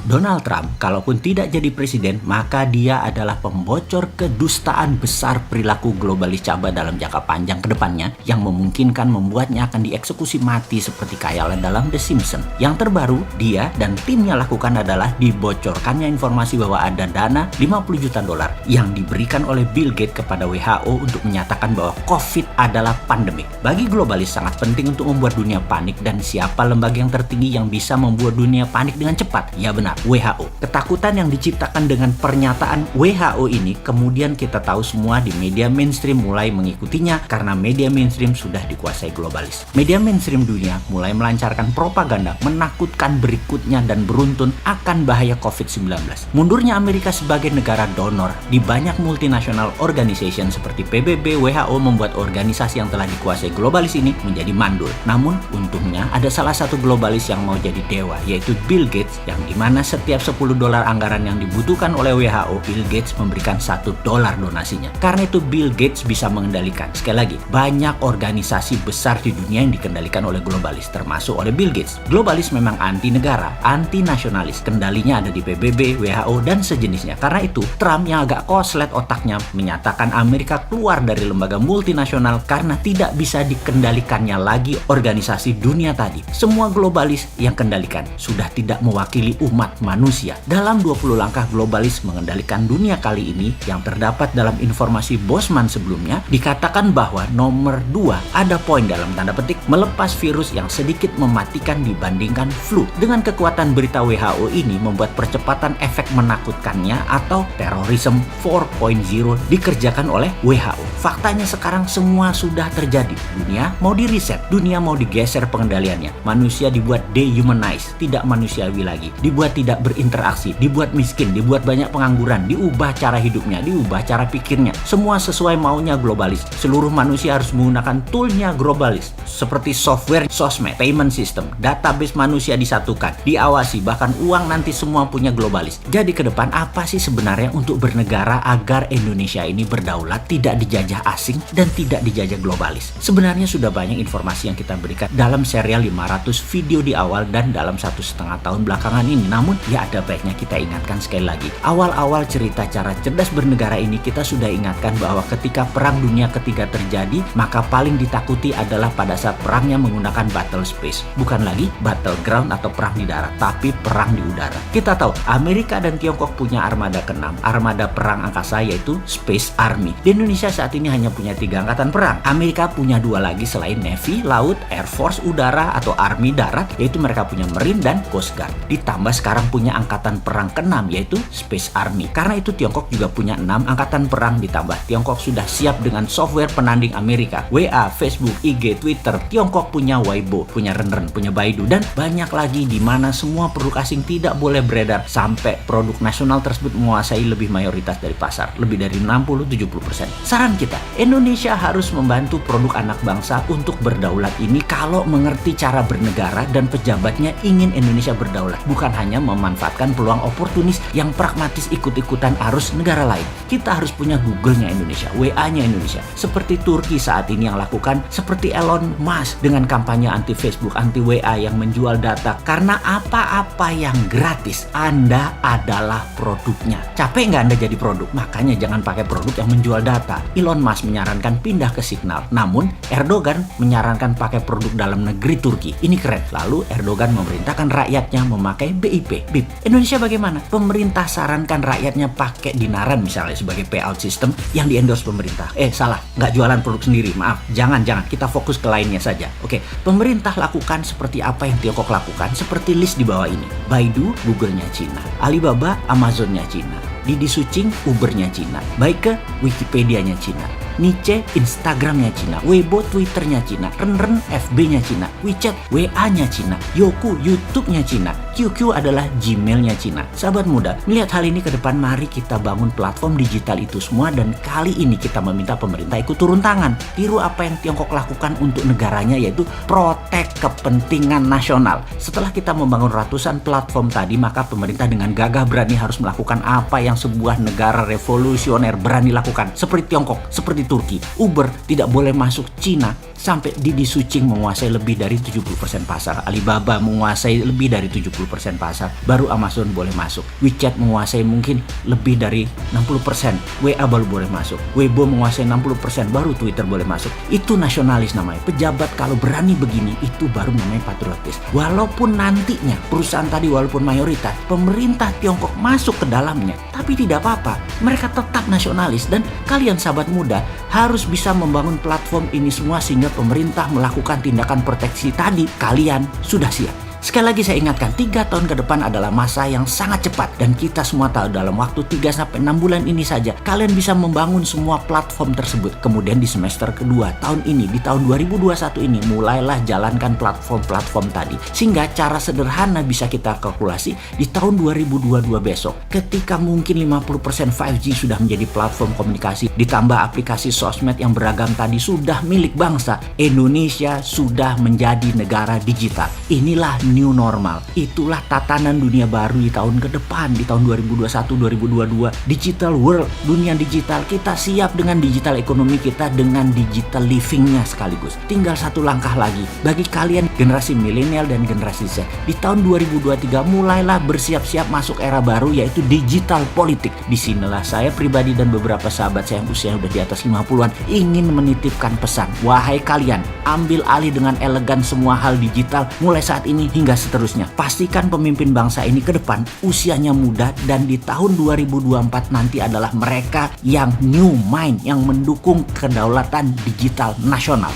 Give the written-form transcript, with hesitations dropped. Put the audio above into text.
Donald Trump, kalaupun tidak jadi presiden, maka dia adalah pembocor kedustaan besar perilaku globalis cabai dalam jangka panjang ke depannya yang memungkinkan membuatnya akan dieksekusi mati seperti khayalan dalam The Simpsons. Yang terbaru, dia dan timnya lakukan adalah dibocorkannya informasi bahwa ada dana 50 juta dolar yang diberikan oleh Bill Gates kepada WHO untuk menyatakan bahwa COVID adalah pandemik. Bagi globalis sangat penting untuk membuat dunia panik, dan siapa lembaga yang tertinggi yang bisa membuat dunia panik dengan cepat? Ya benar, WHO. Ketakutan yang diciptakan dengan pernyataan WHO ini kemudian kita tahu semua di media mainstream mulai mengikutinya karena media mainstream sudah dikuasai globalis. Media mainstream dunia mulai melancarkan propaganda menakutkan berikutnya dan beruntun akan bahaya COVID-19. Mundurnya Amerika sebagai negara donor di banyak multinational organization seperti PBB, WHO membuat organisasi yang telah dikuasai globalis ini menjadi mandul. Namun untungnya ada salah satu globalis yang mau jadi dewa, yaitu Bill Gates, yang dimana setiap 10 dolar anggaran yang dibutuhkan oleh WHO, Bill Gates memberikan $1 donasinya. Karena itu Bill Gates bisa mengendalikan. Sekali lagi, banyak organisasi besar di dunia yang dikendalikan oleh globalis, termasuk oleh Bill Gates. Globalis memang anti negara, anti nasionalis. Kendalinya ada di PBB, WHO, dan sejenisnya. Karena itu, Trump yang agak koslet otaknya menyatakan Amerika keluar dari lembaga multinasional karena tidak bisa dikendalikannya lagi organisasi dunia tadi. Semua globalis yang kendalikan sudah tidak mewakili umat manusia. Dalam 20 langkah globalis mengendalikan dunia kali ini yang terdapat dalam informasi Bosman sebelumnya, dikatakan bahwa nomor 2 ada poin dalam tanda petik melepas virus yang sedikit mematikan dibandingkan flu. Dengan kekuatan berita WHO ini membuat percepatan efek menakutkannya atau terorisme 4.0 dikerjakan oleh WHO. Faktanya sekarang semua sudah terjadi. Dunia mau di-reset, dunia mau digeser pengendaliannya. Manusia dibuat dehumanize, tidak manusiawi lagi. Dibuat tidak berinteraksi, dibuat miskin, dibuat banyak pengangguran, diubah cara hidupnya, diubah cara pikirnya. Semua sesuai maunya globalis. Seluruh manusia harus menggunakan toolnya globalis. Seperti software, sosmed, payment system, database manusia disatukan, diawasi, bahkan uang nanti semua punya globalis. Jadi ke depan apa sih sebenarnya untuk bernegara agar Indonesia ini berdaulat, tidak dijajah asing dan tidak dijajah globalis? Sebenarnya sudah banyak informasi yang kita berikan dalam serial 500 video di awal dan dalam 1,5 tahun belakangan ini. Namun ya ada baiknya kita ingatkan sekali lagi. Awal-awal cerita cara cerdas bernegara ini kita sudah ingatkan bahwa ketika Perang Dunia Ketiga terjadi, maka paling ditakuti adalah pada saat perangnya menggunakan battle space. Bukan lagi battleground atau perang di darat, tapi perang di udara. Kita tahu Amerika dan Tiongkok punya armada ke-6, armada perang angkasa, yaitu Space Army. Di Indonesia saat ini hanya punya 3 angkatan perang. Amerika punya 2 lagi selain Navy, Laut, Air Force, Udara atau Army Darat, yaitu mereka punya Marine dan Coast Guard. Ditambah sekarang punya angkatan perang ke-6 yaitu Space Army. Karena itu Tiongkok juga punya 6 angkatan perang, ditambah Tiongkok sudah siap dengan software penanding Amerika. WA, Facebook, IG, Twitter. Tiongkok punya Weibo, punya Renren, punya Baidu, dan banyak lagi di mana semua produk asing tidak boleh beredar sampai produk nasional tersebut menguasai lebih mayoritas dari pasar, lebih dari 60-70%. Saran kita, Indonesia harus membantu produk anak bangsa untuk berdaulat ini kalau mengerti cara bernegara dan pejabatnya ingin Indonesia berdaulat, bukan hanya memanfaatkan peluang oportunis yang pragmatis ikut-ikutan arus negara lain. Kita harus punya Google-nya Indonesia, WA-nya Indonesia, seperti Turki saat ini yang lakukan, seperti Elon Musk dengan kampanye anti Facebook, anti WA yang menjual data. Karena apa-apa yang gratis, Anda adalah produknya. Capek nggak Anda jadi produk? Makanya jangan pakai produk yang menjual data. Elon Musk menyarankan pindah ke Signal, namun Erdogan menyarankan pakai produk dalam negeri Turki. Ini keren. Lalu Erdogan memerintahkan rakyatnya memakai BIP. Indonesia bagaimana? Pemerintah sarankan rakyatnya pakai dinaran misalnya sebagai payout system yang di-endorse pemerintah. Salah, nggak jualan produk sendiri. Maaf, jangan. Kita fokus ke lainnya saja. Oke, pemerintah lakukan seperti apa yang Tiongkok lakukan, seperti list di bawah ini. Baidu, Google-nya Cina. Alibaba, Amazon-nya Cina. Didi Sucing, Uber-nya Cina. Baike, Wikipedia-nya Cina. Niche, Instagram-nya Cina. Weibo, Twitter-nya Cina. Renren, FB-nya Cina. WeChat, WA-nya Cina. Youku, YouTube-nya Cina. QQ adalah Gmail-nya Cina. Sahabat muda, melihat hal ini ke depan, mari kita bangun platform digital itu semua, dan kali ini kita meminta pemerintah ikut turun tangan. Tiru apa yang Tiongkok lakukan untuk negaranya, yaitu protek kepentingan nasional. Setelah kita membangun ratusan platform tadi, maka pemerintah dengan gagah berani harus melakukan apa yang sebuah negara revolusioner berani lakukan. Seperti Tiongkok, seperti Turki. Uber tidak boleh masuk Cina sampai Didi Sucing menguasai lebih dari 70% pasar, Alibaba menguasai lebih dari 70% pasar, baru Amazon boleh masuk. WeChat menguasai mungkin lebih dari 60%, WA baru boleh masuk. Weibo menguasai 60%, baru Twitter boleh masuk. Itu nasionalis namanya. Pejabat kalau berani begini, itu baru namanya patriotis. Walaupun nantinya perusahaan tadi walaupun mayoritas, pemerintah Tiongkok masuk ke dalamnya, tapi tidak apa-apa. Mereka tetap nasionalis dan kalian sahabat muda harus bisa membangun platform ini semua sehingga pemerintah melakukan tindakan proteksi tadi. Kalian sudah siap. Sekali lagi saya ingatkan, 3 tahun ke depan adalah masa yang sangat cepat dan kita semua tahu dalam waktu 3-6 bulan ini saja kalian bisa membangun semua platform tersebut. Kemudian di semester kedua tahun ini, di tahun 2021 ini, mulailah jalankan platform-platform tadi. Sehingga cara sederhana bisa kita kalkulasi di tahun 2022 besok, ketika mungkin 50% 5G sudah menjadi platform komunikasi, ditambah aplikasi sosmed yang beragam tadi sudah milik bangsa, Indonesia sudah menjadi negara digital. Inilah new normal. Itulah tatanan dunia baru di tahun ke depan, di tahun 2021-2022. Digital world, dunia digital. Kita siap dengan digital ekonomi kita, dengan digital livingnya sekaligus. Tinggal satu langkah lagi. Bagi kalian generasi milenial dan generasi Z, di tahun 2023 mulailah bersiap-siap masuk era baru, yaitu digital politik. Disinilah saya pribadi dan beberapa sahabat saya yang usia udah di atas 50-an ingin menitipkan pesan. Wahai kalian, ambil alih dengan elegan semua hal digital mulai saat ini hingga seterusnya. Pastikan pemimpin bangsa ini ke depan usianya muda dan di tahun 2024 nanti adalah mereka yang new mind, yang mendukung kedaulatan digital nasional.